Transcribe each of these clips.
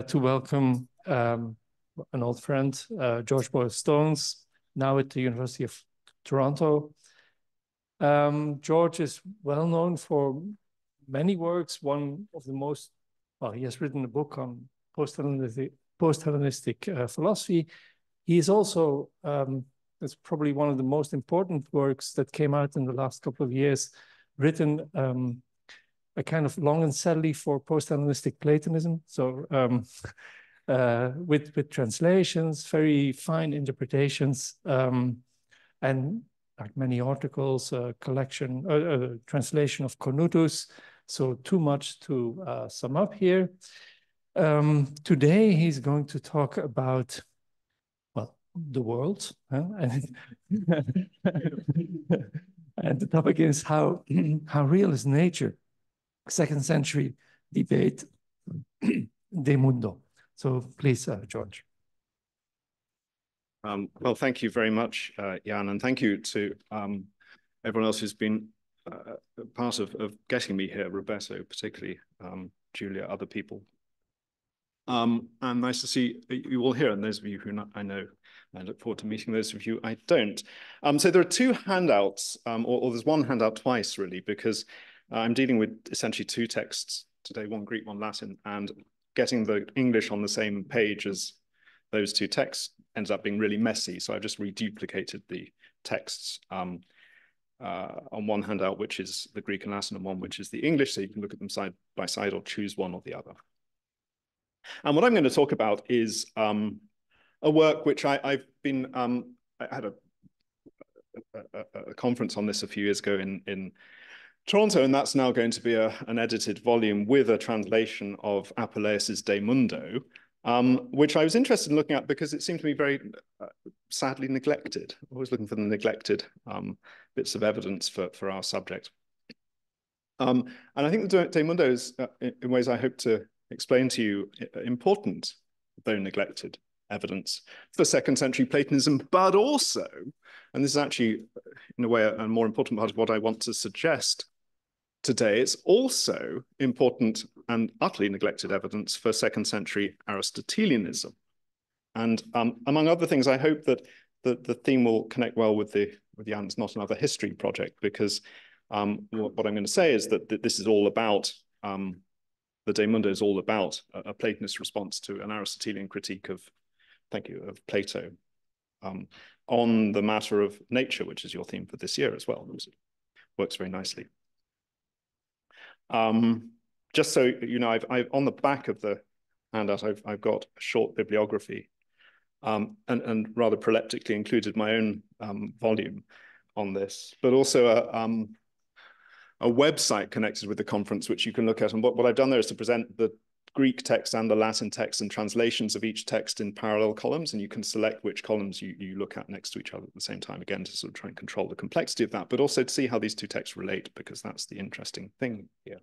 to welcome an old friend, George Boyle-Stones, now at the University of Toronto. George is well known for many works. One of the most, well, he has written a book on post-Hellenistic philosophy. He is also, it's probably one of the most important works that came out in the last couple of years, written a kind of long and sadly for post-Hellenistic Platonism. So with translations, very fine interpretations, and like many articles, collection, translation of Cornutus. So too much to sum up here. Today he's going to talk about, well, the world, and and the topic is how real is nature? Second century debate, de Mundo. So please, George. Well, thank you very much, Jan, and thank you to everyone else who's been part of getting me here, Roberto particularly, Julia, other people. And nice to see you all here, and those of you who I know, I look forward to meeting those of you I don't. So there are two handouts, or there's one handout twice, really, because I'm dealing with essentially two texts today, one Greek, one Latin, and getting the English on the same page as those two texts ends up being really messy. So I've just reduplicated the texts on one handout, which is the Greek and Latin, and one which is the English, so you can look at them side by side or choose one or the other. And what I'm going to talk about is a work which I've been, I had a conference on this a few years ago in Toronto, and that's now going to be an edited volume with a translation of Apuleius's De Mundo, which I was interested in looking at because it seemed to me very sadly neglected. Always looking for the neglected bits of evidence for our subject. And I think the De Mundo is, in ways I hope to explain to you, important, though neglected, evidence for second century Platonism, but also, and this is actually, in a way, a more important part of what I want to suggest today, it's also important and utterly neglected evidence for second century Aristotelianism. And among other things, I hope that the theme will connect well with Jan's Not Another History project, because what I'm going to say is that this is all about, the De Mundo is all about a Platonist response to an Aristotelian critique of, of Plato, on the matter of nature, which is your theme for this year as well. It works very nicely. Just so you know, I've on the back of the handout, I've got a short bibliography, and rather proleptically included my own volume on this, but also a website connected with the conference, which you can look at. And what I've done there is to present the Greek text and the Latin text and translations of each text in parallel columns, and you can select which columns you look at next to each other at the same time, again, to sort of try and control the complexity of that, but also to see how these two texts relate, because that's the interesting thing here.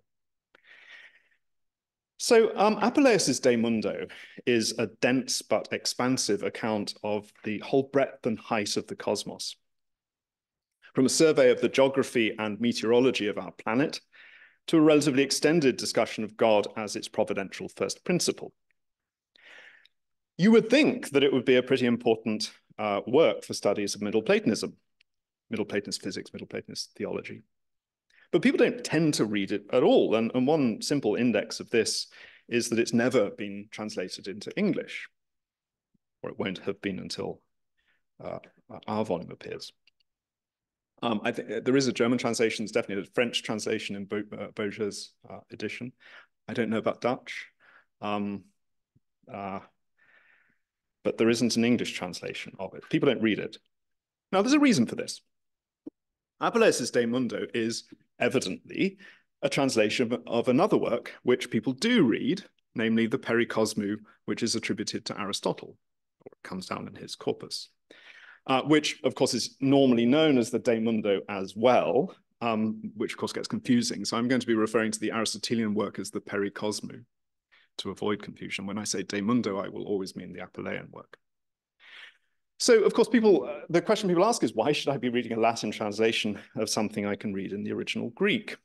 So Apuleius's De Mundo is a dense but expansive account of the whole breadth and height of the cosmos. From a survey of the geography and meteorology of our planet to a relatively extended discussion of God as its providential first principle. You would think that it would be a pretty important work for studies of Middle Platonism, Middle Platonist physics, Middle Platonist theology. But people don't tend to read it at all. And one simple index of this is that it's never been translated into English, or it won't have been until our volume appears. I think there is a German translation, there's definitely a French translation in Boger's edition. I don't know about Dutch, but there isn't an English translation of it. People don't read it. Now, there's a reason for this. Apuleius's De Mundo is evidently a translation of another work which people do read, namely the Pericosmu, which is attributed to Aristotle, or it comes down in his corpus. Which, of course, is normally known as the De Mundo as well, which, of course, gets confusing. So I'm going to be referring to the Aristotelian work as the Pericosmu to avoid confusion. When I say De Mundo, I will always mean the Apuleian work. So, of course, the question people ask is, why should I be reading a Latin translation of something I can read in the original Greek?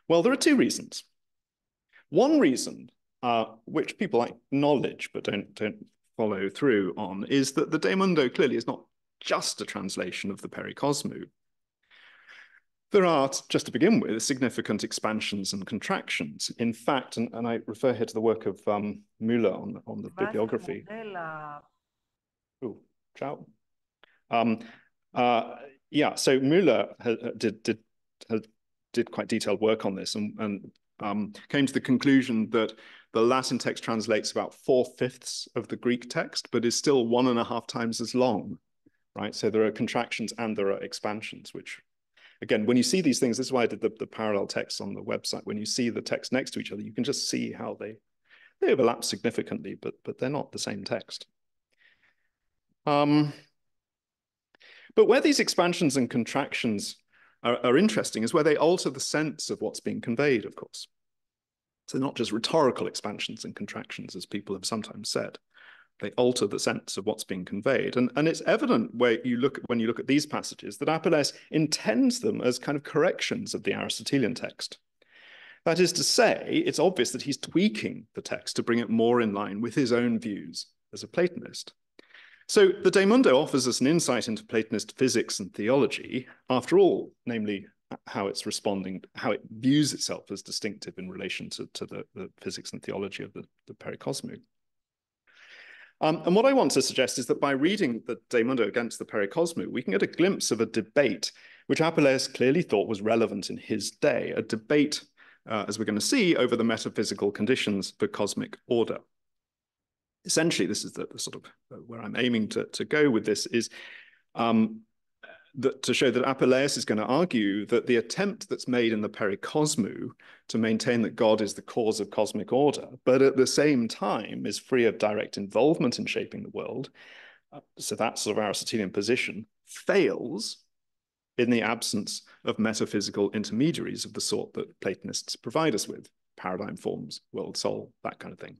Well, there are two reasons. One reason which people acknowledge but don't follow through on, is that the De Mundo clearly is not just a translation of the Pericosmu. There are, just to begin with, significant expansions and contractions. In fact, and I refer here to the work of Müller on the bibliography. Oh, ciao. Yeah, so Müller did quite detailed work on this and came to the conclusion that the Latin text translates about 4/5 of the Greek text, but is still 1.5 times as long, right? So there are contractions and there are expansions, which, again, when you see these things, this is why I did the parallel text on the website. When you see the text next to each other, you can just see how they overlap significantly, but they're not the same text. But where these expansions and contractions are interesting is where they alter the sense of what's being conveyed, of course. So not just rhetorical expansions and contractions, as people have sometimes said. They alter the sense of what's being conveyed. And it's evident when you look at these passages that Apuleius intends them as kind of corrections of the Aristotelian text. That is to say, it's obvious that he's tweaking the text to bring it more in line with his own views as a Platonist. So the De Mundo offers us an insight into Platonist physics and theology, after all, namely how it's responding, how it views itself as distinctive in relation to the physics and theology of the Pericosmu. And what I want to suggest is that by reading the De Mundo against the Pericosmu, we can get a glimpse of a debate which Apuleius clearly thought was relevant in his day, a debate, as we're going to see, over the metaphysical conditions for cosmic order. Essentially, this is the sort of where I'm aiming to go with this, is to show that Apuleius is going to argue that the attempt that's made in the Pericosmu to maintain that God is the cause of cosmic order, but at the same time is free of direct involvement in shaping the world, so that sort of Aristotelian position, fails in the absence of metaphysical intermediaries of the sort that Platonists provide us with, paradigm forms, world soul, that kind of thing.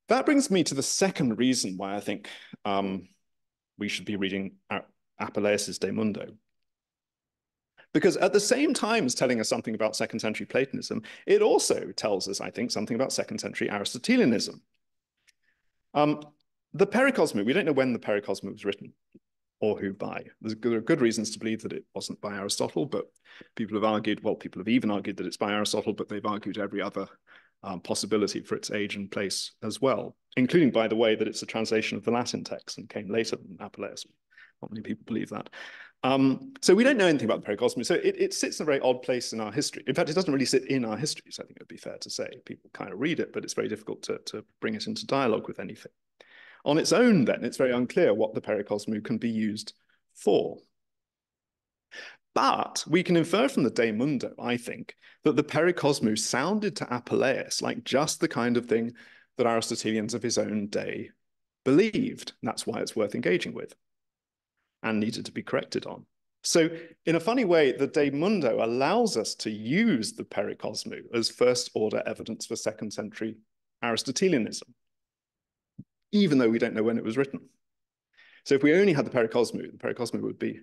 That brings me to the second reason why I think we should be reading Apuleius's De Mundo. Because at the same time as telling us something about second century Platonism, it also tells us, I think, something about second century Aristotelianism. The Pericosmu, we don't know when the Pericosmu was written or who by. There are good reasons to believe that it wasn't by Aristotle, but people have argued, well, people have even argued that it's by Aristotle, but they've argued every other possibility for its age and place as well, including, by the way, that it's a translation of the Latin text and came later than Apuleius. Not many people believe that. So we don't know anything about the Pericosmu. So it sits in a very odd place in our history. In fact, it doesn't really sit in our histories, I think it would be fair to say. People kind of read it, but it's very difficult to bring it into dialogue with anything. On its own, then, it's very unclear what the Pericosmu can be used for. But we can infer from the De Mundo, I think, that the Pericosmu sounded to Apuleius like just the kind of thing that Aristotelians of his own day believed. And that's why it's worth engaging with and needed to be corrected on. So in a funny way, the De Mundo allows us to use the Pericosmu as first order evidence for second century Aristotelianism, even though we don't know when it was written. So if we only had the Pericosmu would be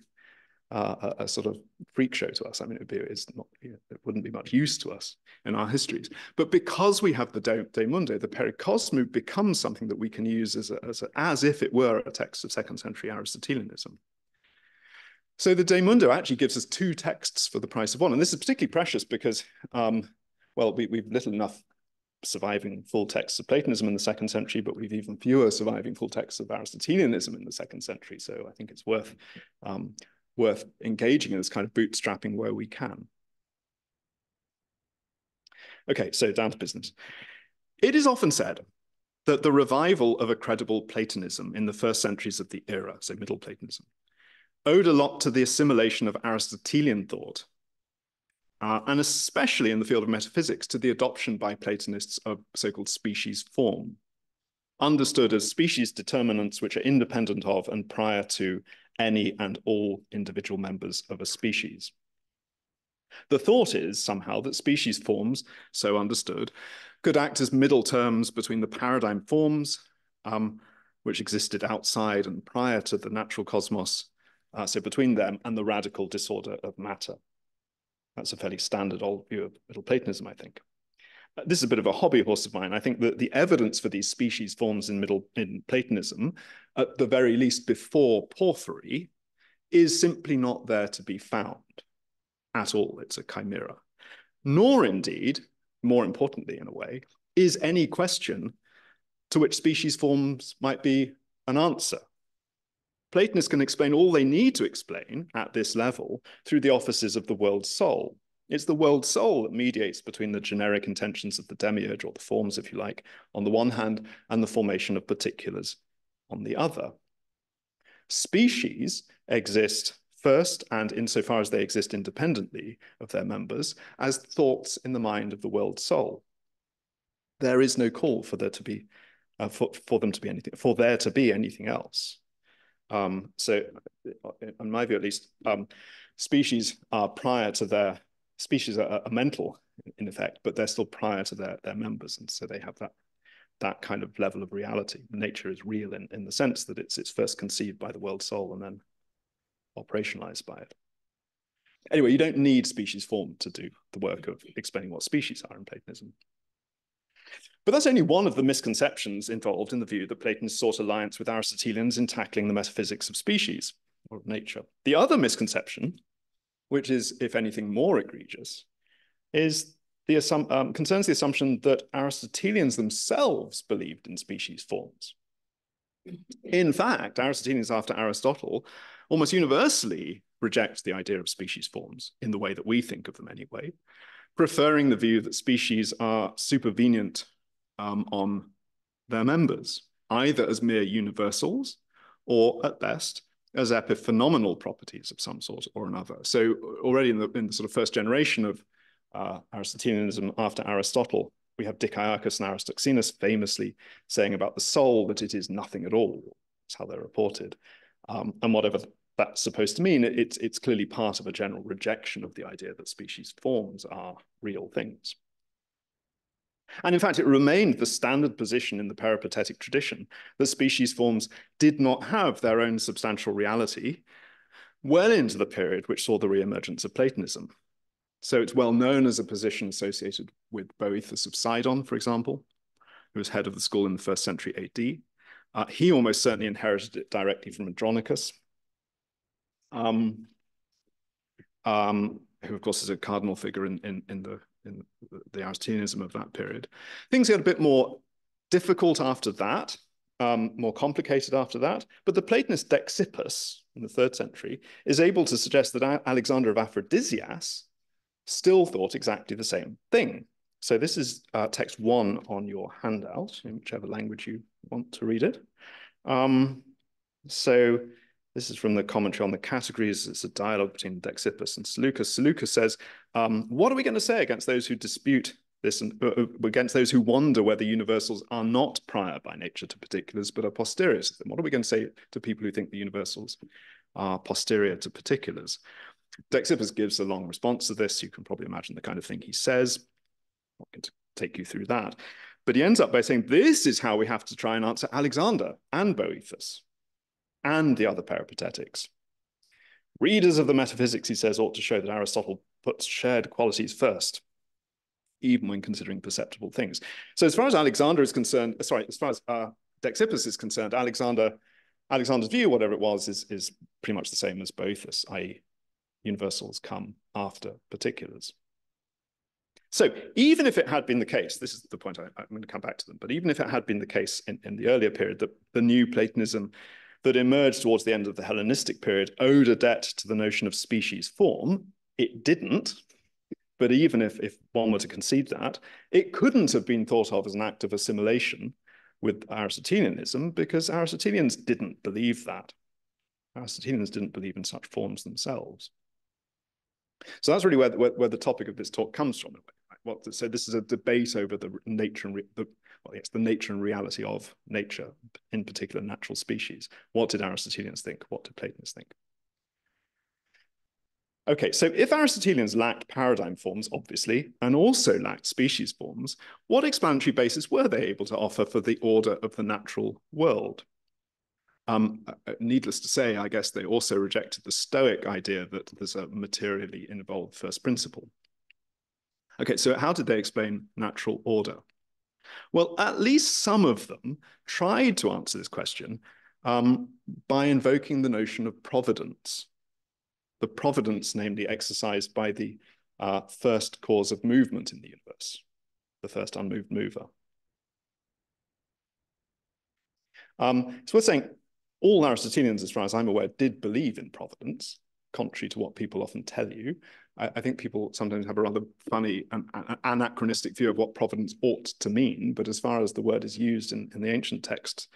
a sort of freak show to us. I mean, it wouldn't be much use to us in our histories. But because we have the De Mundo, the Pericosmu becomes something that we can use as if it were a text of second century Aristotelianism. So the De Mundo actually gives us two texts for the price of one. And this is particularly precious because, well, we've little enough surviving full texts of Platonism in the second century, but we've even fewer surviving full texts of Aristotelianism in the second century. So I think it's worth engaging in this kind of bootstrapping where we can. Okay, so down to business. It is often said that the revival of a credible Platonism in the first centuries of the era, so Middle Platonism, owed a lot to the assimilation of Aristotelian thought, and especially in the field of metaphysics, to the adoption by Platonists of so-called species form, understood as species determinants which are independent of and prior to any and all individual members of a species. The thought is somehow that species forms, so understood, could act as middle terms between the paradigm forms, which existed outside and prior to the natural cosmos, so between them and the radical disorder of matter. That's a fairly standard old view of Middle Platonism, I think. this is a bit of a hobby horse of mine. I think that the evidence for these species forms in Platonism, at the very least before Porphyry, is simply not there to be found at all. It's a chimera. Nor indeed, more importantly in a way, is any question to which species forms might be an answer. Platonists can explain all they need to explain at this level through the offices of the world soul. It's the world soul that mediates between the generic intentions of the demiurge, or the forms, if you like, on the one hand, and the formation of particulars on the other. Species exist first, and insofar as they exist independently of their members, as thoughts in the mind of the world soul. There is no call for there to be, for there to be anything else. So, in my view at least, species are prior to their, species are mental in effect, but they're still prior to their members, and so they have that kind of level of reality. Nature is real in the sense that it's first conceived by the world soul and then operationalized by it. Anyway, you don't need species form to do the work of explaining what species are in Platonism. But that's only one of the misconceptions involved in the view that Platonists sought alliance with Aristotelians in tackling the metaphysics of species or of nature. The other misconception, which is, if anything, more egregious, is concerns the assumption that Aristotelians themselves believed in species forms. In fact, Aristotelians after Aristotle almost universally reject the idea of species forms in the way that we think of them anyway, preferring the view that species are supervenient on their members, either as mere universals or, at best, as epiphenomenal properties of some sort or another. So already in the sort of first generation of Aristotelianism after Aristotle, we have Dicæarchus and Aristoxenus famously saying about the soul that it is nothing at all. That's how they're reported. And whatever that's supposed to mean, it's clearly part of a general rejection of the idea that species forms are real things. And in fact, it remained the standard position in the peripatetic tradition that species forms did not have their own substantial reality well into the period which saw the re-emergence of Platonism. So it's well known as a position associated with Boethus of Sidon, for example, who was head of the school in the 1st century AD. He almost certainly inherited it directly from Andronicus, who of course is a cardinal figure in the Aristotelianism of that period. Things get a bit more difficult after that, more complicated after that, but the Platonist Dexippus in the 3rd century is able to suggest that Alexander of Aphrodisias still thought exactly the same thing. So this is text 1 on your handout, in whichever language you want to read it. So this is from the commentary on the categories. It's a dialogue between Dexippus and Seleucus. Seleucus says, what are we going to say against those who dispute this and against those who wonder whether universals are not prior by nature to particulars, but are posterior to them? What are we going to say to people who think the universals are posterior to particulars? Dexippus gives a long response to this. You can probably imagine the kind of thing he says. I'm not going to take you through that. But he ends up by saying, this is how we have to try and answer Alexander and Boethus and the other peripatetics. Readers of the metaphysics, he says, ought to show that Aristotle puts shared qualities first, even when considering perceptible things. So as far as Alexander is concerned, as far as Dexippus is concerned, Alexander's view, whatever it was, is pretty much the same as Boethus, i.e. universals come after particulars. So even if it had been the case, this is the point I'm going to come back to them, but even if it had been the case in the earlier period that the new Platonism that emerged towards the end of the Hellenistic period owed a debt to the notion of species form, it didn't. But even if one were to concede that, it couldn't have been thought of as an act of assimilation with Aristotelianism, because Aristotelians didn't believe that. Aristotelians didn't believe in such forms themselves. So that's really where the topic of this talk comes from. So this is a debate over the nature and the nature and reality of nature, in particular natural species. What did Aristotelians think? What did Platonists think? Okay, so if Aristotelians lacked paradigm forms, obviously, and also lacked species forms, what explanatory basis were they able to offer for the order of the natural world? Needless to say, I guess they also rejected the Stoic idea that there's a materially involved first principle. Okay, so how did they explain natural order? Well, at least some of them tried to answer this question by invoking the notion of providence. The providence, namely, exercised by the first cause of movement in the universe, the first unmoved mover. It's worth saying all Aristotelians, as far as I'm aware, did believe in providence, contrary to what people often tell you. I think people sometimes have a rather funny and anachronistic view of what providence ought to mean, but as far as the word is used in the ancient texts,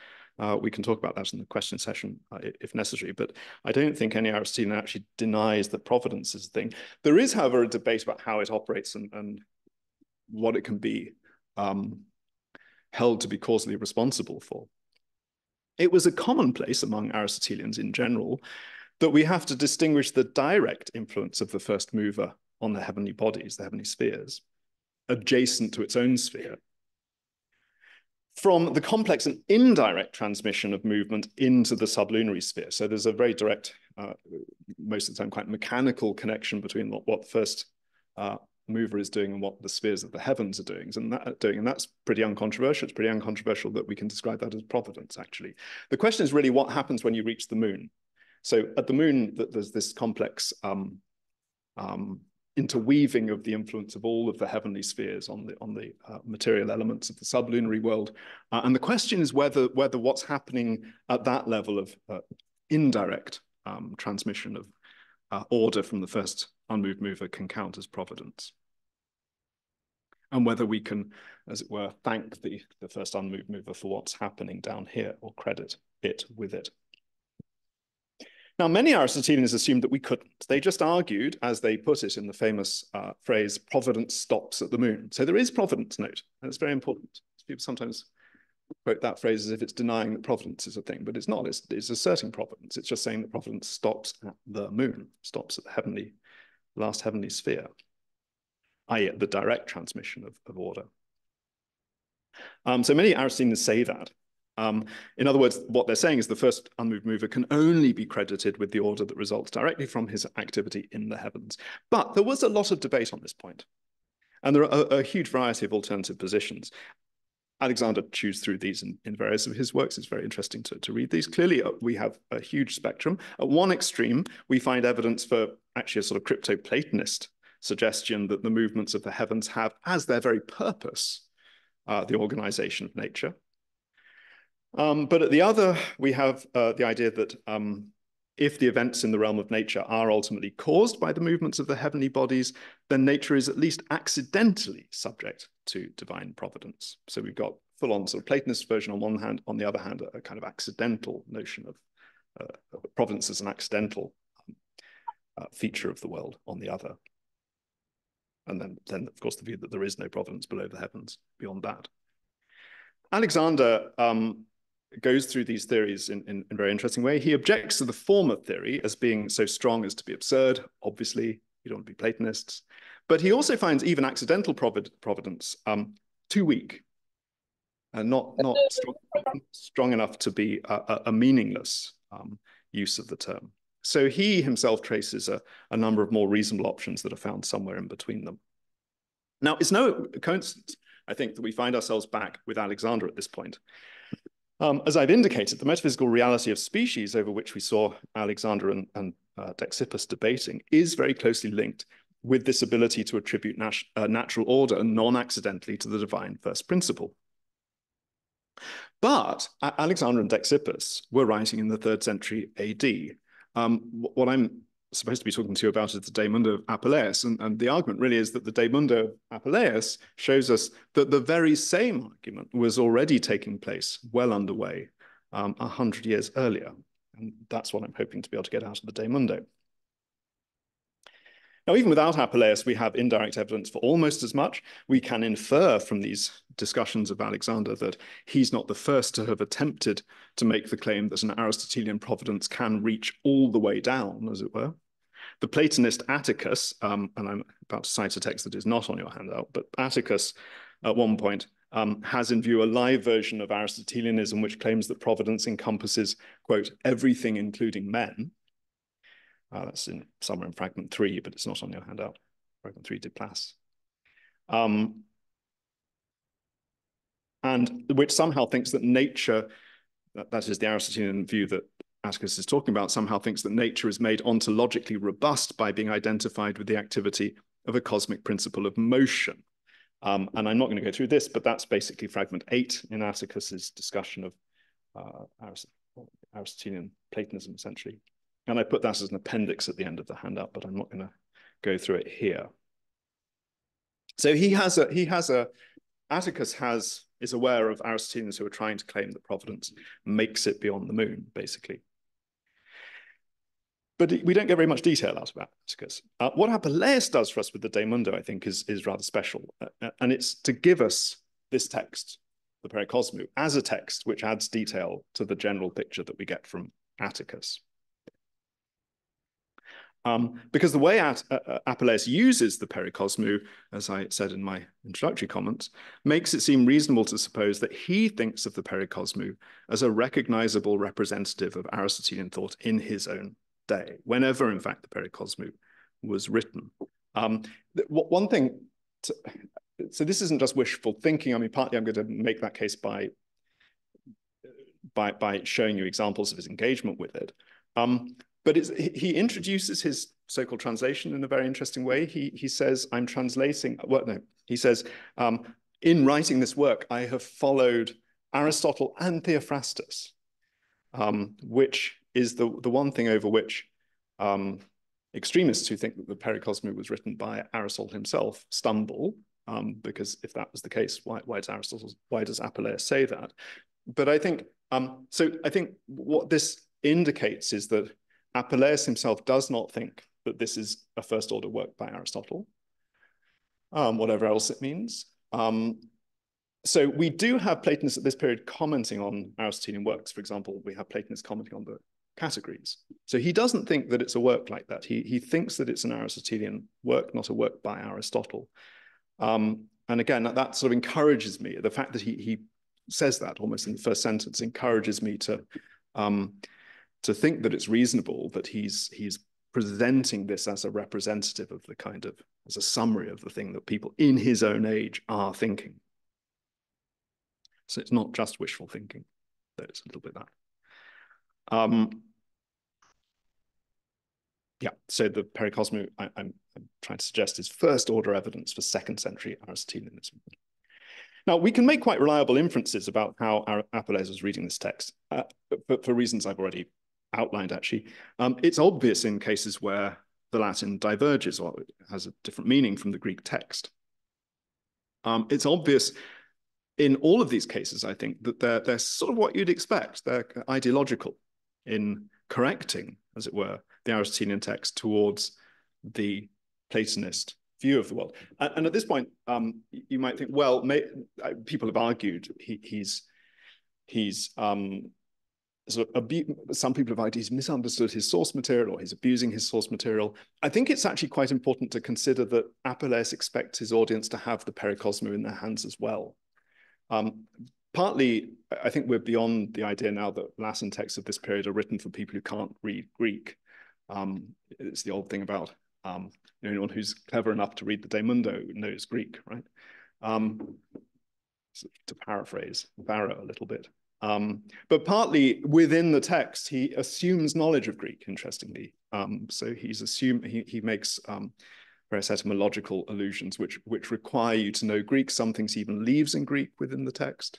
we can talk about that in the question session if necessary, but I don't think any Aristotelian actually denies that providence is a thing. There is, however, a debate about how it operates and what it can be held to be causally responsible for. It was a commonplace among Aristotelians in general that we have to distinguish the direct influence of the first mover on the heavenly bodies, the heavenly spheres, adjacent to its own sphere, from the complex and indirect transmission of movement into the sublunary sphere. So there's a very direct, most of the time quite mechanical connection between what the first mover is doing and what the spheres of the heavens are doing. And that's pretty uncontroversial. It's pretty uncontroversial that we can describe that as providence, actually. The question is really what happens when you reach the moon. So at the moon, there's this complex interweaving of the influence of all of the heavenly spheres on the material elements of the sublunary world. And the question is whether what's happening at that level of indirect transmission of order from the first unmoved mover can count as providence. And whether we can, as it were, thank the first unmoved mover for what's happening down here or credit it with it. Now, many Aristotelians assumed that we couldn't. They just argued, as they put it in the famous phrase, providence stops at the moon. So there is providence, note, and it's very important. People sometimes quote that phrase as if it's denying that providence is a thing, but it's not. It's asserting providence. It's just saying that providence stops at the moon, stops at the last heavenly sphere, i.e. the direct transmission of order. So many Aristotelians say that. In other words, what they're saying is the first unmoved mover can only be credited with the order that results directly from his activity in the heavens. But there was a lot of debate on this point. And there are a huge variety of alternative positions. Alexander chews through these in various of his works. It's very interesting to read these. Clearly, we have a huge spectrum. At one extreme, we find evidence for actually a sort of crypto-Platonist suggestion that the movements of the heavens have as their very purpose the organization of nature. But at the other, we have the idea that if the events in the realm of nature are ultimately caused by the movements of the heavenly bodies, then nature is at least accidentally subject to divine providence. So we've got full-on sort of Platonist version on one hand, on the other hand, a kind of accidental notion of providence as an accidental feature of the world on the other. And then, of course, the view that there is no providence below the heavens beyond that. Alexander goes through these theories in a very interesting way. He objects to the former theory as being so strong as to be absurd. Obviously, you don't want to be Platonists. But he also finds even accidental providence too weak and not strong enough to be a meaningless use of the term. So he himself traces a number of more reasonable options that are found somewhere in between them. Now, it's no coincidence, I think, that we find ourselves back with Alexander at this point. As I've indicated, the metaphysical reality of species over which we saw Alexander and Dexippus debating is very closely linked with this ability to attribute natural order non-accidentally to the divine first principle. But Alexander and Dexippus were writing in the 3rd century AD. What I'm supposed to be talking to you about is the De Mundo of Apuleius, and the argument really is that the De Mundo of Apuleius shows us that the very same argument was already taking place, well underway, 100 years earlier. And that's what I'm hoping to be able to get out of the De Mundo. Now, even without Apuleius, we have indirect evidence for almost as much. We can infer from these discussions of Alexander that he's not the first to have attempted to make the claim that an Aristotelian providence can reach all the way down, as it were. The Platonist Atticus, and I'm about to cite a text that is not on your handout, but Atticus at one point has in view a live version of Aristotelianism which claims that providence encompasses, quote, everything including men. That's somewhere in fragment 3, but it's not on your handout. Fragment 3 de Place. and which somehow thinks that nature, that is the Aristotelian view that Atticus is talking about, somehow thinks that nature is made ontologically robust by being identified with the activity of a cosmic principle of motion. And I'm not going to go through this, but that's basically fragment 8 in Atticus's discussion of Aristotelian Platonism, essentially. And I put that as an appendix at the end of the handout, but I'm not going to go through it here. So Atticus is aware of Aristotelians who are trying to claim that providence makes it beyond the moon, basically. But we don't get very much detail out about Atticus. What Apuleius does for us with the De Mundo, I think, is rather special. And it's to give us this text, the Pericosmu, as a text which adds detail to the general picture that we get from Atticus. Because the way Apuleius uses the Pericosmu, as I said in my introductory comments, makes it seem reasonable to suppose that he thinks of the Pericosmu as a recognizable representative of Aristotelian thought in his own day, whenever, in fact, the Pericosmu was written. One thing, so this isn't just wishful thinking. I mean, partly I'm going to make that case by showing you examples of his engagement with it. But he introduces his so-called translation in a very interesting way. He says, I'm translating, well, no, he says, in writing this work, I have followed Aristotle and Theophrastus, which is the one thing over which extremists who think that the Pericosmu was written by Aristotle himself stumble, because if that was the case, why does Apuleius say that? But I think, so I think what this indicates is that Apuleius himself does not think that this is a first order work by Aristotle, whatever else it means. So we do have Platonists at this period commenting on Aristotelian works. For example, we have Platonists commenting on the categories. So he doesn't think that it's a work like that. He thinks that it's an Aristotelian work, not a work by Aristotle. And again, that sort of encourages me. The fact that he says that almost in the first sentence encourages me to think that it's reasonable that he's presenting this as a representative of the kind of, as a summary of the thing that people in his own age are thinking. So it's not just wishful thinking, though it's a little bit that. Yeah, so the Pericosmu, I'm trying to suggest, is first order evidence for second century Aristotelianism. Now, we can make quite reliable inferences about how Apuleius was reading this text, but for reasons I've already outlined, actually. It's obvious in cases where the Latin diverges or has a different meaning from the Greek text. It's obvious in all of these cases, I think, that they're sort of what you'd expect. They're ideological in correcting, as it were, the Aristotelian text towards the Platonist view of the world. And at this point, you might think, well, people have argued he's sort of some people have argued he's misunderstood his source material or he's abusing his source material. I think it's actually quite important to consider that Apuleius expects his audience to have the Pericosmu in their hands as well. Partly, I think we're beyond the idea now that Latin texts of this period are written for people who can't read Greek. It's the old thing about anyone who's clever enough to read the De Mundo knows Greek, right? To paraphrase Varro a little bit. But partly within the text, he assumes knowledge of Greek, interestingly. So he makes various etymological allusions which require you to know Greek. Some things he even leaves in Greek within the text.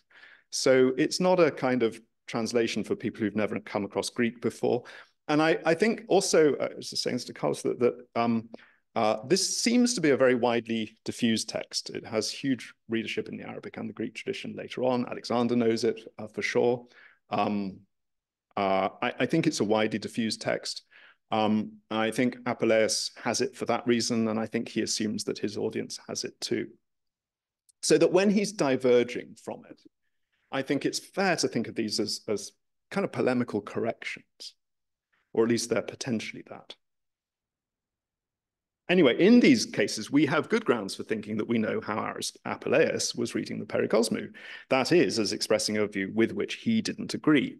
So it's not a kind of translation for people who've never come across Greek before. And I think also, I was just saying to Carlos that this seems to be a very widely diffused text. It has huge readership in the Arabic and the Greek tradition later on. Alexander knows it for sure. I think it's a widely diffused text. I think Apuleius has it for that reason, and I think he assumes that his audience has it too. So that when he's diverging from it, I think it's fair to think of these as kind of polemical corrections, or at least they're potentially that. Anyway, in these cases, we have good grounds for thinking that we know how Apuleius was reading the Pericosmu. That is, as expressing a view with which he didn't agree,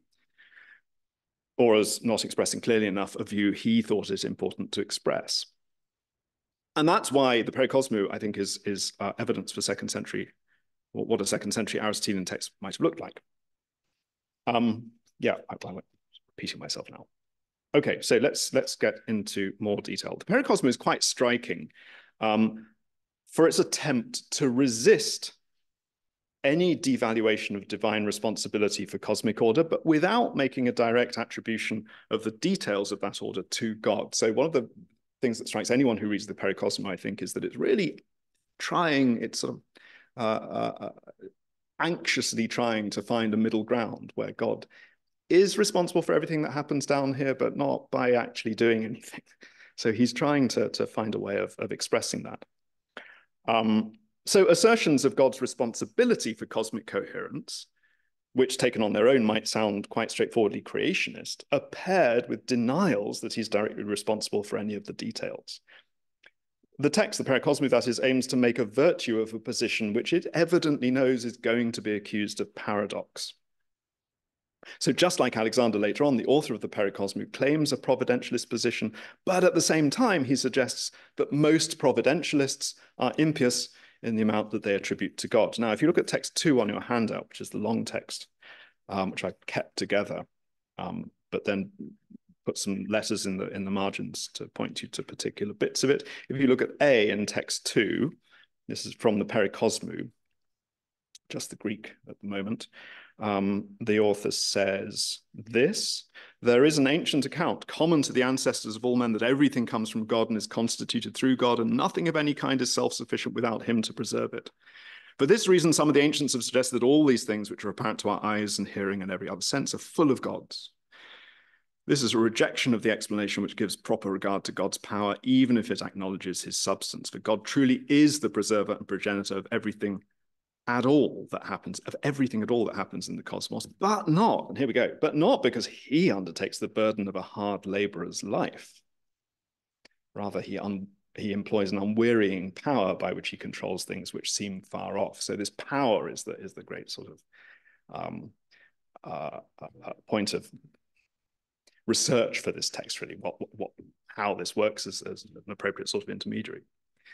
or as not expressing clearly enough a view he thought it important to express. And that's why the Pericosmu, I think, is evidence for second century, or what a second century Aristotelian text might have looked like. Yeah, I'm repeating myself now. Okay, so let's get into more detail. The Pericosmu is quite striking for its attempt to resist any devaluation of divine responsibility for cosmic order, but without making a direct attribution of the details of that order to God. So one of the things that strikes anyone who reads the Pericosmu, I think, is that it's really trying, it's sort of anxiously trying to find a middle ground where God is responsible for everything that happens down here, but not by actually doing anything. So he's trying to find a way of expressing that. So assertions of God's responsibility for cosmic coherence, which taken on their own might sound quite straightforwardly creationist, are paired with denials that he's directly responsible for any of the details. The text, the Pericosmu, that is, aims to make a virtue of a position which it evidently knows is going to be accused of paradox. So just like Alexander later on, the author of the Pericosmu claims a providentialist position, but at the same time, he suggests that most providentialists are impious in the amount that they attribute to God. Now, if you look at text 2 on your handout, which is the long text, which I kept together, but then put some letters in the margins to point you to particular bits of it. If you look at A in text 2, this is from the Pericosmu, just the Greek at the moment. The author says this: there is an ancient account common to the ancestors of all men that everything comes from God and is constituted through God, and nothing of any kind is self-sufficient without him to preserve it. For this reason, some of the ancients have suggested that all these things which are apparent to our eyes and hearing and every other sense are full of gods. This is a rejection of the explanation which gives proper regard to God's power, even if it acknowledges his substance. For God truly is the preserver and progenitor of everything at all that happens, of everything at all that happens in the cosmos, but not, and here we go, but not because he undertakes the burden of a hard laborer's life. Rather, he employs an unwearying power by which he controls things which seem far off. So this power is the great sort of point of research for this text, really, how this works as an appropriate sort of intermediary.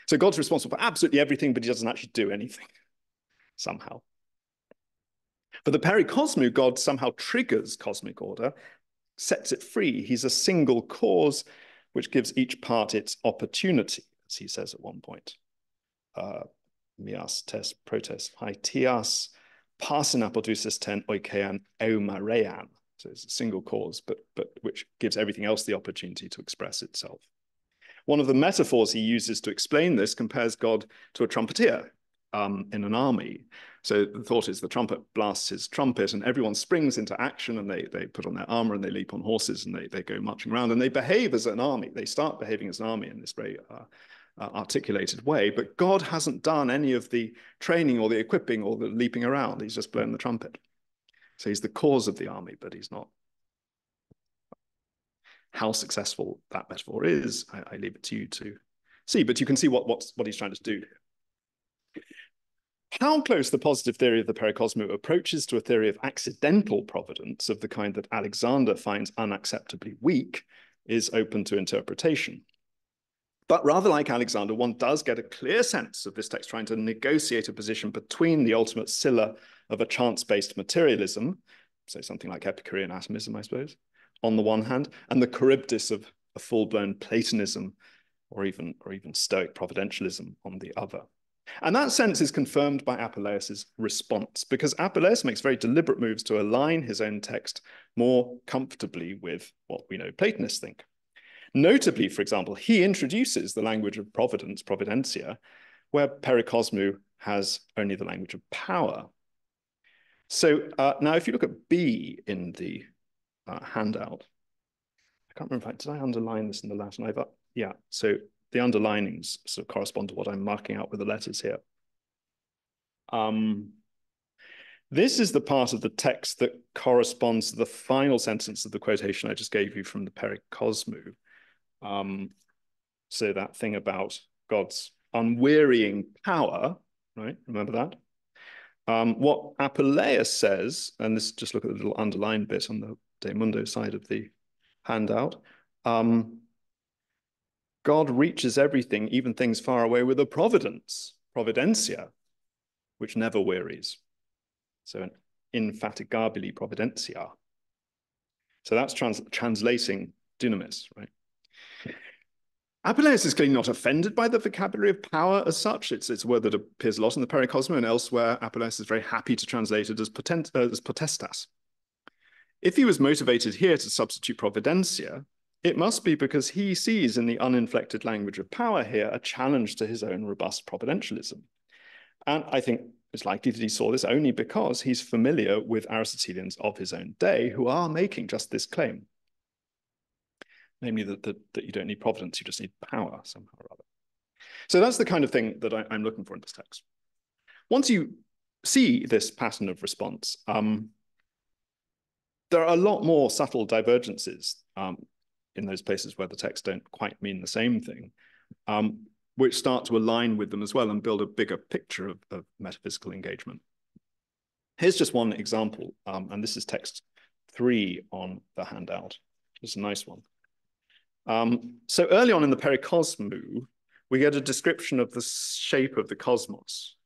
So God's responsible for absolutely everything, but he doesn't actually do anything somehow. For the Pericosmu, God somehow triggers cosmic order, sets it free. He's a single cause which gives each part its opportunity, as he says at one point. Mias tes protes haitias pasin apodusis ten oikean eumarean. So it's a single cause, but which gives everything else the opportunity to express itself. One of the metaphors he uses to explain this compares God to a trumpeter in an army. So the thought is the trumpet blasts his trumpet and everyone springs into action and they put on their armor and they leap on horses and they go marching around and they behave as an army. They start behaving as an army in this very articulated way, but God hasn't done any of the training or the equipping or the leaping around. He's just blown the trumpet. So he's the cause of the army, but he's not. How successful that metaphor is, I leave it to you to see, but you can see what he's trying to do here. How close the positive theory of the Pericosmu approaches to a theory of accidental providence of the kind that Alexander finds unacceptably weak is open to interpretation. But rather like Alexander, one does get a clear sense of this text trying to negotiate a position between the ultimate Scylla of a chance-based materialism, so something like Epicurean atomism, I suppose, on the one hand, and the Charybdis of a full-blown Platonism or even Stoic providentialism on the other. And that sense is confirmed by Apuleius's response, because Apuleius makes very deliberate moves to align his own text more comfortably with what we know Platonists think. Notably, for example, he introduces the language of providence, providentia, where Pericosmu has only the language of power. So now if you look at B in the handout, I can't remember, did I underline this in the Latin? Yeah, so the underlinings sort of correspond to what I'm marking out with the letters here. This is the part of the text that corresponds to the final sentence of the quotation I just gave you from the Pericosmu. So that thing about God's unwearying power, right? Remember that? What Apuleius says, and this, just look at the little underlined bit on the De Mundo side of the handout. God reaches everything, even things far away, with a providence, providentia, which never wearies. So an infatigabili providentia. So that's translating dunamis, right? Apuleius is clearly not offended by the vocabulary of power as such. It's a word that appears a lot in the Pericosmo, and elsewhere Apuleius is very happy to translate it as potestas. If he was motivated here to substitute providentia, it must be because he sees in the uninflected language of power here a challenge to his own robust providentialism. And I think it's likely that he saw this only because he's familiar with Aristotelians of his own day who are making just this claim. Namely that you don't need providence, you just need power somehow or other. So that's the kind of thing that I'm looking for in this text. Once you see this pattern of response, there are a lot more subtle divergences in those places where the texts don't quite mean the same thing, which start to align with them as well and build a bigger picture of metaphysical engagement. Here's just one example, and this is text 3 on the handout. It's a nice one. So early on in the Pericosmu, we get a description of the shape of the cosmos.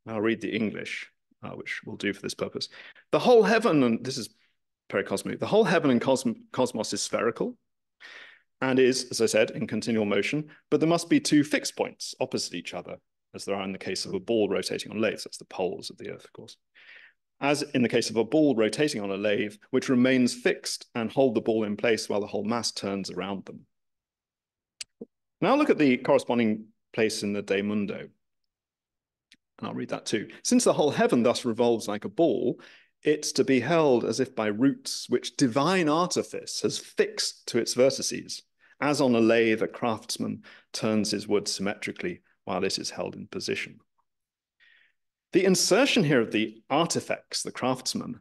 I'll read the English, which will do for this purpose. The whole heaven, and this is Pericosmu, the whole heaven and cosmos is spherical and is, as I said, in continual motion, but there must be two fixed points opposite each other, as there are in the case of a ball rotating on lathes. That's the poles of the Earth, of course. As in the case of a ball rotating on a lathe, which remains fixed and hold the ball in place while the whole mass turns around them. Now look at the corresponding place in the De Mundo. And I'll read that too. Since the whole heaven thus revolves like a ball, it's to be held as if by roots which divine artifice has fixed to its vertices, as on a lathe a craftsman turns his wood symmetrically while it is held in position. The insertion here of the artifex, the craftsman,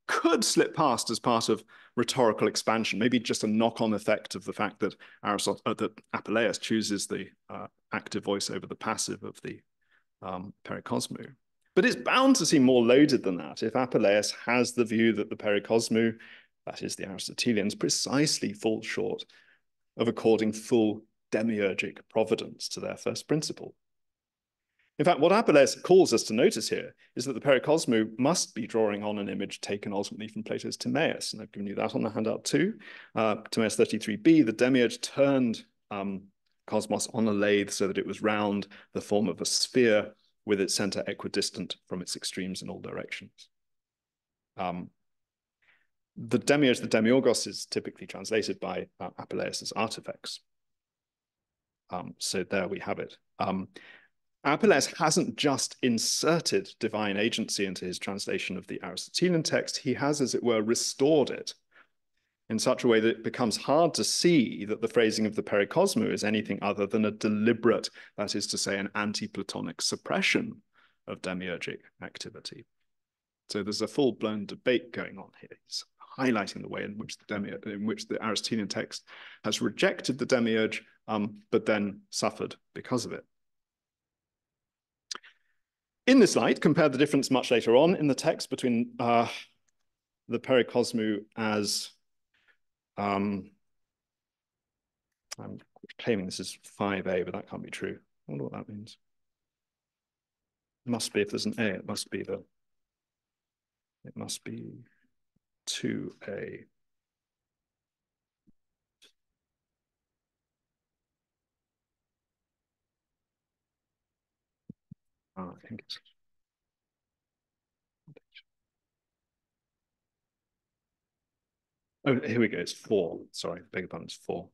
could slip past as part of rhetorical expansion, maybe just a knock-on effect of the fact that Apuleius chooses the active voice over the passive of the Pericosmu. But it's bound to seem more loaded than that if Apuleius has the view that the Pericosmu, that is the Aristotelians, precisely fall short of according full demiurgic providence to their first principle. In fact, what Apuleius calls us to notice here is that the Pericosmu must be drawing on an image taken ultimately from Plato's Timaeus, and I've given you that on the handout too. Timaeus 33b, the demiurge turned cosmos on a lathe so that it was round, the form of a sphere, with its center equidistant from its extremes in all directions. The demiurge, the demiurgos, is typically translated by Apuleius as artifex. So there we have it. Apuleius hasn't just inserted divine agency into his translation of the Aristotelian text, he has, as it were, restored it in such a way that it becomes hard to see that the phrasing of the Pericosmu is anything other than a deliberate, that is to say, an anti-Platonic suppression of demiurgic activity. So there's a full-blown debate going on here. He's highlighting the way in which the Aristotelian text has rejected the demiurge, but then suffered because of it. In this light, compare the difference much later on in the text between the Pericosmu as, I'm claiming this is 5a, but that can't be true. I wonder what that means. It must be, if there's an a, it must be 2a. I think it's... Oh, here we go. It's 4. Sorry, beg your pardon, it's 4.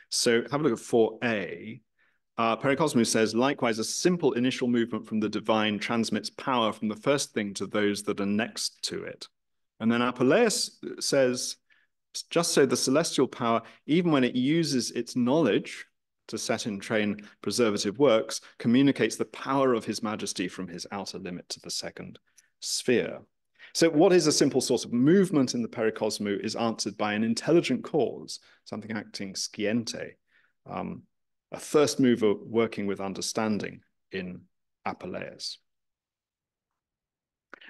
So have a look at 4a. Pericosmu says, likewise, a simple initial movement from the divine transmits power from the first thing to those that are next to it. And then Apuleius says, just so the celestial power, even when it uses its knowledge to set in train preservative works, communicates the power of his majesty from his outer limit to the second sphere. So what is a simple sort of movement in the Pericosmu is answered by an intelligent cause, something acting sciente, a first mover working with understanding in Apuleius.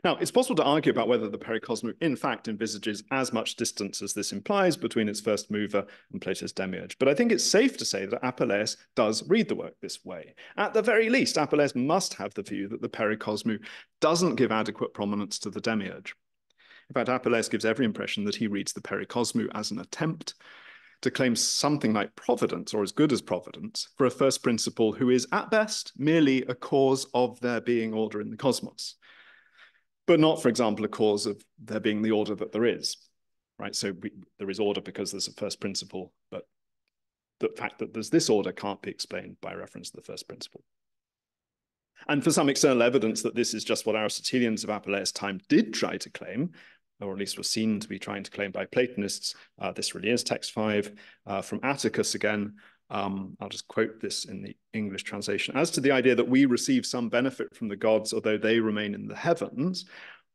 Now, it's possible to argue about whether the pericosmu in fact envisages as much distance as this implies between its first mover and Plato's demiurge, but I think it's safe to say that Apuleius does read the work this way. At the very least, Apuleius must have the view that the pericosmu doesn't give adequate prominence to the demiurge. In fact, Apuleius gives every impression that he reads the pericosmu as an attempt to claim something like providence, or as good as providence, for a first principle who is, at best, merely a cause of there being order in the cosmos, but not, for example, a cause of there being the order that there is, right? So there is order because there's a first principle, but the fact that there's this order can't be explained by reference to the first principle. And for some external evidence that this is just what Aristotelians of Apuleius' time did try to claim, or at least were seen to be trying to claim by Platonists, this really is text 5 from Atticus again. I'll just quote this in the English translation. As to the idea that we receive some benefit from the gods, although they remain in the heavens,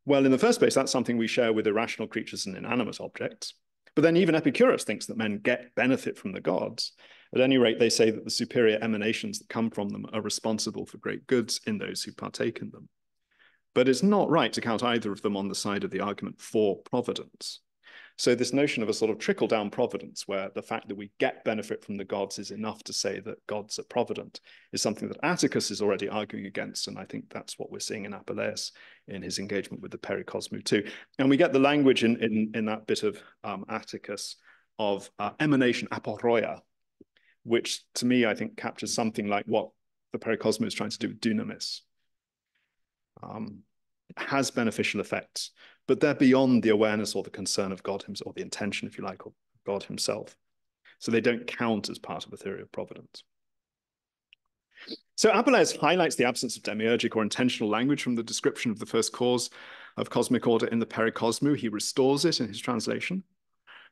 well, in the first place, that's something we share with irrational creatures and inanimate objects. But then even Epicurus thinks that men get benefit from the gods. At any rate, they say that the superior emanations that come from them are responsible for great goods in those who partake in them. But it's not right to count either of them on the side of the argument for providence. So this notion of a sort of trickle-down providence, where the fact that we get benefit from the gods is enough to say that gods are provident, is something that Atticus is already arguing against, and I think that's what we're seeing in Apuleius in his engagement with the pericosmu too. And we get the language in that bit of Atticus of emanation aporoia, which to me I think captures something like what the pericosmu is trying to do with dunamis. Has beneficial effects, but they're beyond the awareness or the concern of God himself, or the intention, if you like, of God himself. So they don't count as part of the theory of providence. So Apuleius highlights the absence of demiurgic or intentional language from the description of the first cause of cosmic order in the pericosmu. He restores it in his translation.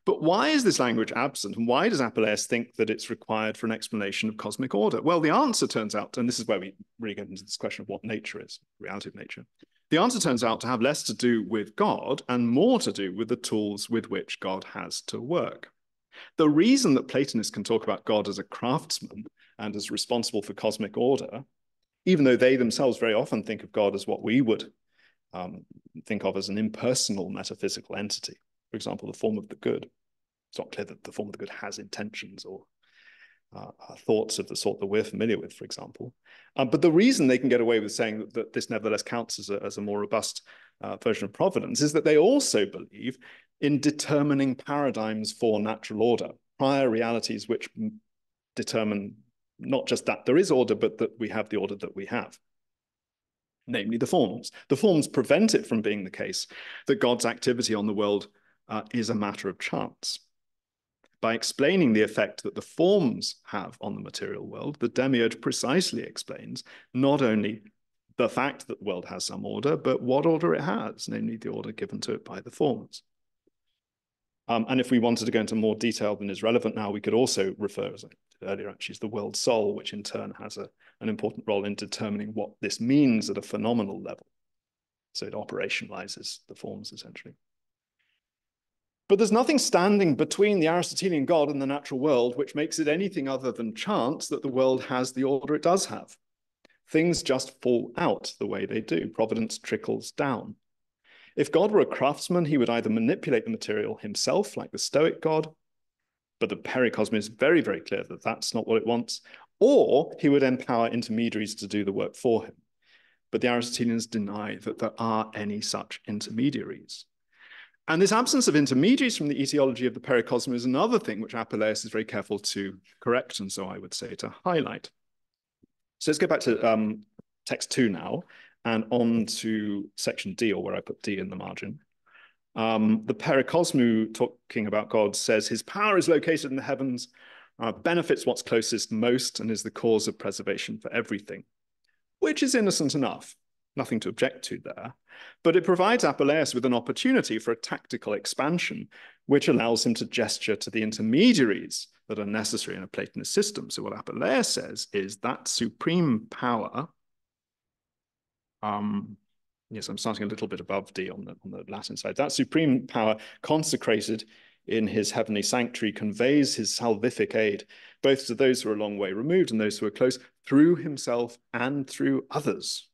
But why is this language absent? And why does Apuleius think that it's required for an explanation of cosmic order? Well, the answer turns out, and this is where we really get into this question of what nature is, reality of nature. The answer turns out to have less to do with God and more to do with the tools with which God has to work. The reason that Platonists can talk about God as a craftsman and as responsible for cosmic order, even though they themselves very often think of God as what we would think of as an impersonal metaphysical entity, for example, the form of the good. It's not clear that the form of the good has intentions or thoughts of the sort that we're familiar with, for example. But the reason they can get away with saying that this nevertheless counts as a more robust version of providence is that they also believe in determining paradigms for natural order, prior realities which determine not just that there is order, but that we have the order that we have, namely the forms. The forms prevent it from being the case that God's activity on the world is a matter of chance. By explaining the effect that the forms have on the material world, the demiurge precisely explains not only the fact that the world has some order, but what order it has, namely the order given to it by the forms. And if we wanted to go into more detail than is relevant now, we could also refer, as I did earlier, actually, to the world soul, which in turn has an important role in determining what this means at a phenomenal level. So it operationalizes the forms, essentially. But there's nothing standing between the Aristotelian God and the natural world which makes it anything other than chance that the world has the order it does have. Things just fall out the way they do. Providence trickles down. If God were a craftsman, he would either manipulate the material himself, like the Stoic God, but the pericosm is very, very clear that that's not what it wants, or he would empower intermediaries to do the work for him. But the Aristotelians deny that there are any such intermediaries. And this absence of intermediaries from the etiology of the pericosm is another thing which Apuleius is very careful to correct, and so I would say to highlight. So let's go back to text 2 now, and on to section D, or where I put D in the margin. The pericosmu, talking about God, says his power is located in the heavens, benefits what's closest most, and is the cause of preservation for everything, which is innocent enough. Nothing to object to there, but it provides Apuleius with an opportunity for a tactical expansion, which allows him to gesture to the intermediaries that are necessary in a Platonist system. So what Apuleius says is that supreme power, yes, I'm starting a little bit above D on the Latin side, that supreme power consecrated in his heavenly sanctuary conveys his salvific aid, both to those who are a long way removed and those who are close, through himself and through others.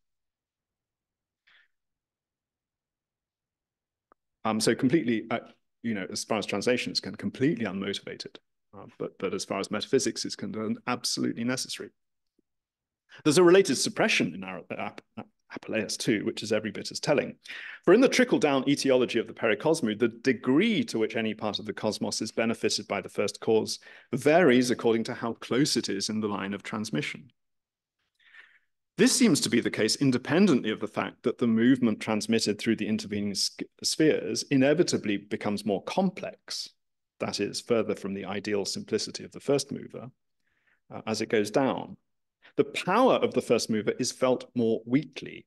So completely, as far as translation is concerned, completely unmotivated. But as far as metaphysics is concerned, absolutely necessary. There's a related suppression in Apuleius too, which is every bit as telling. For in the trickle-down etiology of the pericosmu, the degree to which any part of the cosmos is benefited by the first cause varies according to how close it is in the line of transmission. This seems to be the case independently of the fact that the movement transmitted through the intervening spheres inevitably becomes more complex, that is, further from the ideal simplicity of the first mover, as it goes down. The power of the first mover is felt more weakly,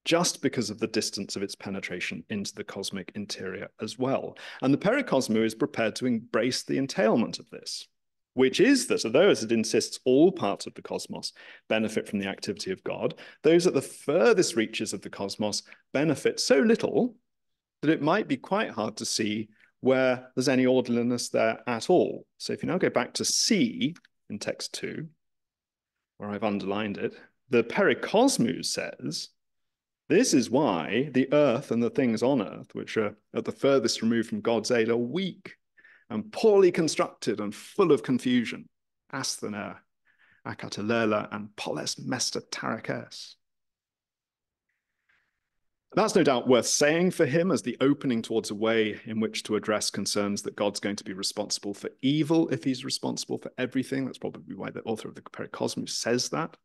just because of the distance of its penetration into the cosmic interior as well. And the pericosmu is prepared to embrace the entailment of this, which is that although, as it insists, all parts of the cosmos benefit from the activity of God, those at the furthest reaches of the cosmos benefit so little that it might be quite hard to see where there's any orderliness there at all. So if you now go back to C in text 2, where I've underlined it, the pericosmu says, this is why the earth and the things on earth, which are at the furthest removed from God's aid, are weak and poorly constructed and full of confusion. Asthena, akatelela, and poles mesta tarakes. That's no doubt worth saying for him as the opening towards a way in which to address concerns that God's going to be responsible for evil if he's responsible for everything. That's probably why the author of the Pericosmus says that.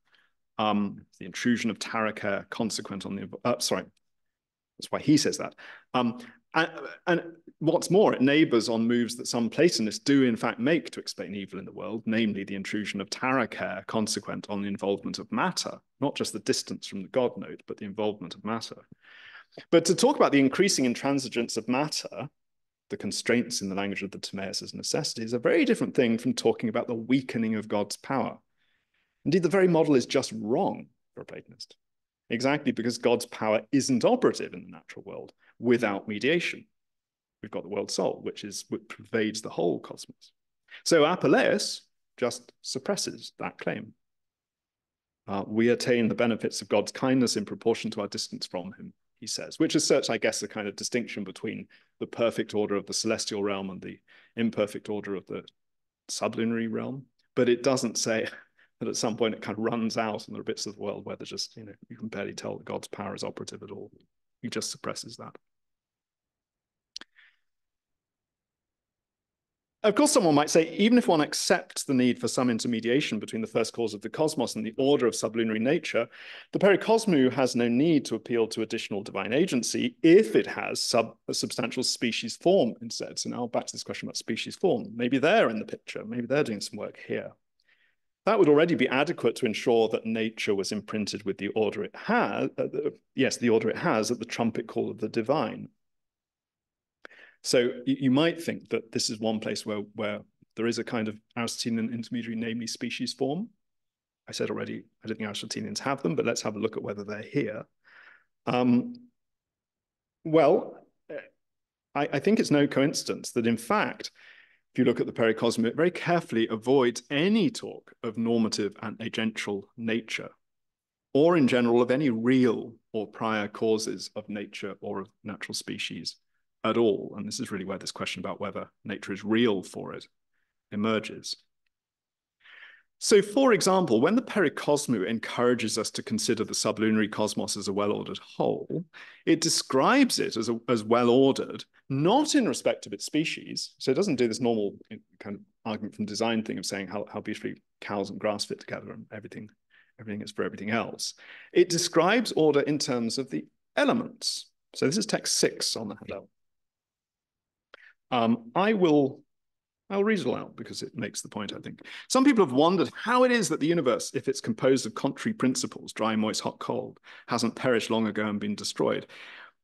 The intrusion of Taraka consequent on the... that's why he says that. And what's more, it neighbors on moves that some Platonists do in fact make to explain evil in the world, namely the intrusion of Taraka consequent on the involvement of matter, not just the distance from the God node, but the involvement of matter. But to talk about the increasing intransigence of matter, the constraints in the language of the Timaeus as necessity, is a very different thing from talking about the weakening of God's power. Indeed, the very model is just wrong for a Platonist, exactly because God's power isn't operative in the natural world without mediation. We've got the world soul, which pervades the whole cosmos. So Apuleius just suppresses that claim. We attain the benefits of God's kindness in proportion to our distance from him, he says, which asserts, I guess, a kind of distinction between the perfect order of the celestial realm and the imperfect order of the sublunary realm. But it doesn't say that at some point it kind of runs out and there are bits of the world where there's just, you can barely tell that God's power is operative at all. He just suppresses that. Of course, someone might say, even if one accepts the need for some intermediation between the first cause of the cosmos and the order of sublunary nature, the pericosmu has no need to appeal to additional divine agency if it has a substantial species form instead. So now back to this question about species form. Maybe they're in the picture. Maybe they're doing some work here. That would already be adequate to ensure that nature was imprinted with the order it has, the order it has at the trumpet call of the divine. So you might think that this is one place where there is a kind of Aristotelian intermediary, namely species form. I said already, I don't think Aristotelians have them, but let's have a look at whether they're here. I think it's no coincidence that, in fact, if you look at the pericosmu, it very carefully avoids any talk of normative and agential nature, or in general of any real or prior causes of nature or of natural species at all. And this is really where this question about whether nature is real for it emerges. So, for example, when the pericosmu encourages us to consider the sublunary cosmos as a well-ordered whole, it describes it as well-ordered, not in respect of its species. So it doesn't do this normal kind of argument from design thing of saying how beautifully cows and grass fit together and everything is for everything else. It describes order in terms of the elements. So this is text 6 on the handout. I'll read it all out because it makes the point, I think. Some people have wondered how it is that the universe, if it's composed of contrary principles, dry, moist, hot, cold, hasn't perished long ago and been destroyed.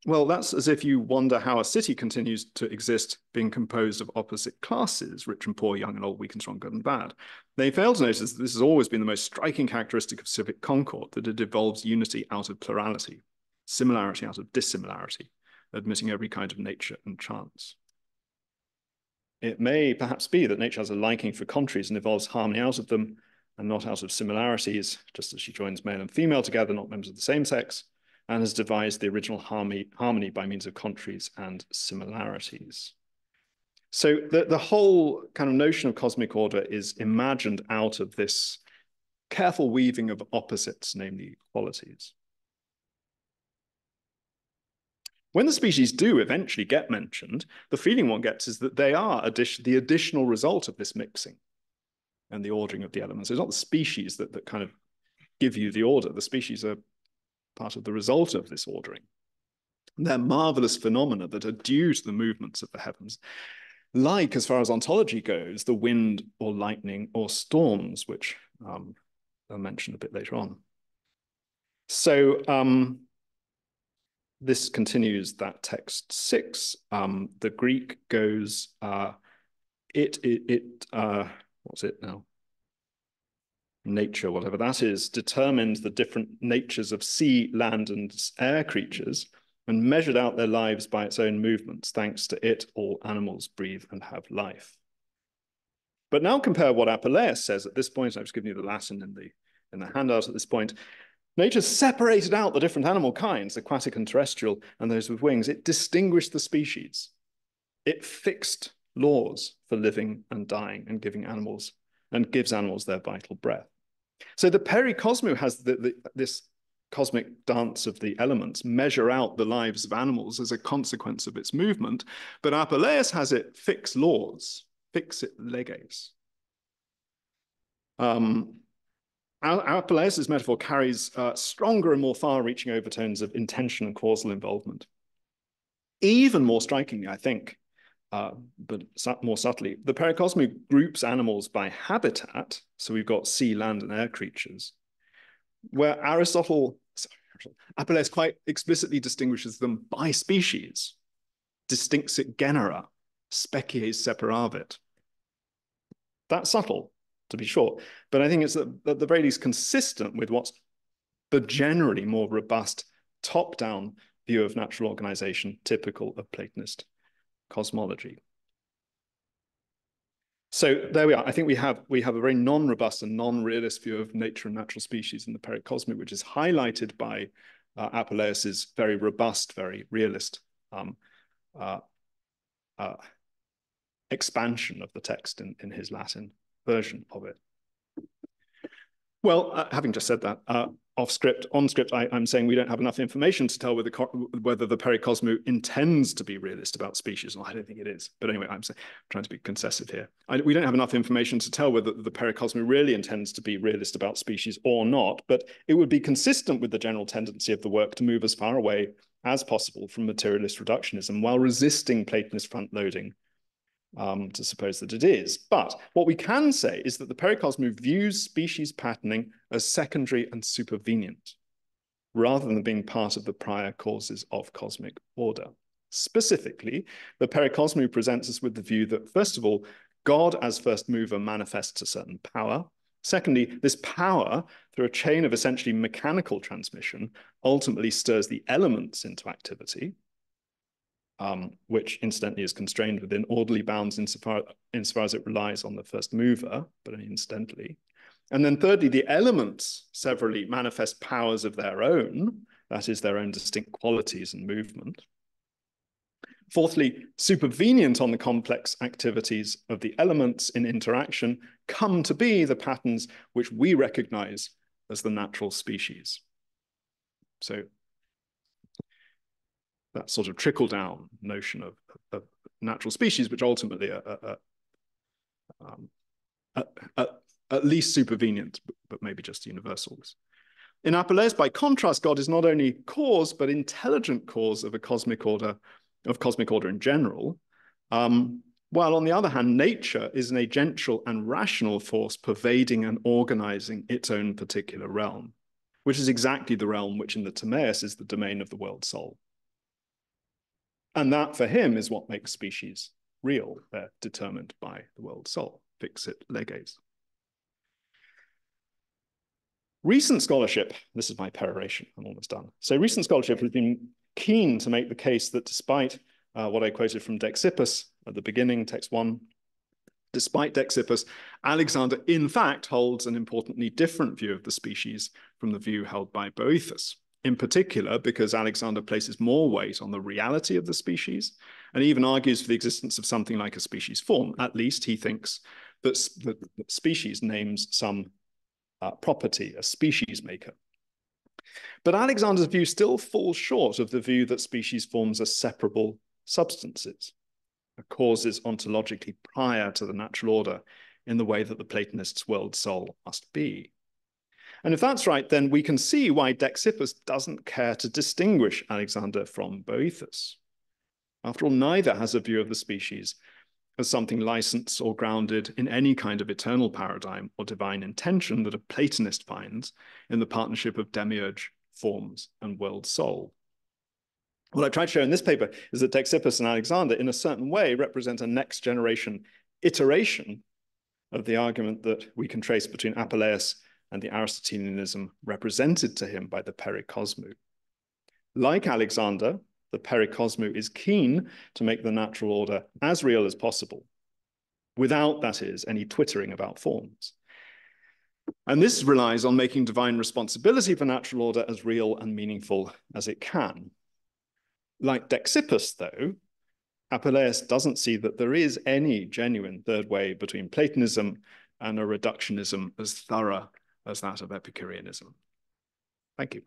Well, that's as if you wonder how a city continues to exist being composed of opposite classes, rich and poor, young and old, weak and strong, good and bad. They fail to notice that this has always been the most striking characteristic of civic concord, that it evolves unity out of plurality, similarity out of dissimilarity, admitting every kind of nature and chance. It may perhaps be that nature has a liking for contraries and evolves harmony out of them and not out of similarities, just as she joins male and female together, not members of the same sex. and has devised the original harmony by means of contraries and similarities. So the whole kind of notion of cosmic order is imagined out of this careful weaving of opposites, namely qualities. When the species do eventually get mentioned, the feeling one gets is that they are the additional result of this mixing and the ordering of the elements. It's not the species that kind of give you the order. The species are part of the result of this ordering. They're marvelous phenomena that are due to the movements of the heavens, like, as far as ontology goes, the wind or lightning or storms, which I'll mention a bit later on. So this continues that text 6. The Greek goes, what's it now? Nature, whatever that is, determined the different natures of sea, land, and air creatures and measured out their lives by its own movements. Thanks to it, all animals breathe and have life. But now compare what Apuleius says at this point. I've just given you the Latin in the handout at this point. Nature separated out the different animal kinds, aquatic and terrestrial, and those with wings. It distinguished the species. It fixed laws for living and dying and giving animals, and gives animals their vital breath. So the pericosmo has this cosmic dance of the elements measure out the lives of animals as a consequence of its movement, but Apuleius has it fix laws, fixit leges. Apuleius's metaphor carries stronger and more far-reaching overtones of intention and causal involvement. Even more strikingly, I think, but more subtly, the pericosmo groups animals by habitat. So we've got sea, land, and air creatures, where Apuleius quite explicitly distinguishes them by species, distinxit genera, species separavit. That's subtle, to be sure, but I think it's at the very least consistent with what's the generally more robust top-down view of natural organization typical of Platonist cosmology. So there we are. I think we have a very non-robust and non-realist view of nature and natural species in the pericosmo, which is highlighted by Apuleius's very robust, very realist expansion of the text in his Latin version of it. Well, having just said that, off script, on script, I'm saying we don't have enough information to tell whether the pericosmo intends to be realist about species. Well, I don't think it is. But anyway, I'm trying to be concessive here. We don't have enough information to tell whether the pericosmo really intends to be realist about species or not, but it would be consistent with the general tendency of the work to move as far away as possible from materialist reductionism while resisting Platonist front-loading to suppose that it is. But what we can say is that the pericosmo views species patterning as secondary and supervenient, rather than being part of the prior causes of cosmic order. Specifically, the pericosmo presents us with the view that, first of all, God as first mover manifests a certain power. Secondly, this power, through a chain of essentially mechanical transmission, ultimately stirs the elements into activity, which incidentally is constrained within orderly bounds insofar as it relies on the first mover, but only incidentally. And then thirdly, the elements severally manifest powers of their own, that is, their own distinct qualities and movement. Fourthly, supervenient on the complex activities of the elements in interaction come to be the patterns which we recognize as the natural species. So that sort of trickle-down notion of natural species, which ultimately are at least supervenient, but maybe just universals. In Apuleius, by contrast, God is not only cause, but intelligent cause of a cosmic order, in general, while on the other hand, nature is an agential and rational force pervading and organizing its own particular realm, which is exactly the realm which in the Timaeus is the domain of the world soul. And that, for him, is what makes species real. They're determined by the world soul, fixit leges. Recent scholarship, this is my peroration, I'm almost done. So recent scholarship has been keen to make the case that despite what I quoted from Dexippus at the beginning, text 1, despite Dexippus, Alexander, in fact, holds an importantly different view of the species from the view held by Boethus. in particular because Alexander places more weight on the reality of the species and even argues for the existence of something like a species form. At least he thinks that species names some property, a species maker. But Alexander's view still falls short of the view that species forms are separable substances, causes ontologically prior to the natural order in the way that the Platonist's world soul must be. And if that's right, then we can see why Dexippus doesn't care to distinguish Alexander from Boethus. After all, neither has a view of the species as something licensed or grounded in any kind of eternal paradigm or divine intention that a Platonist finds in the partnership of demiurge, forms, and world soul. What I tried to show in this paper is that Dexippus and Alexander, in a certain way, represent a next generation iteration of the argument that we can trace between Apuleius and the Aristotelianism represented to him by the Pericosmu. Like Alexander, the Pericosmu is keen to make the natural order as real as possible, without, that is, any twittering about forms. And this relies on making divine responsibility for natural order as real and meaningful as it can. Like Dexippus, though, Apuleius doesn't see that there is any genuine third way between Platonism and a reductionism as thorough as that of Epicureanism. Thank you.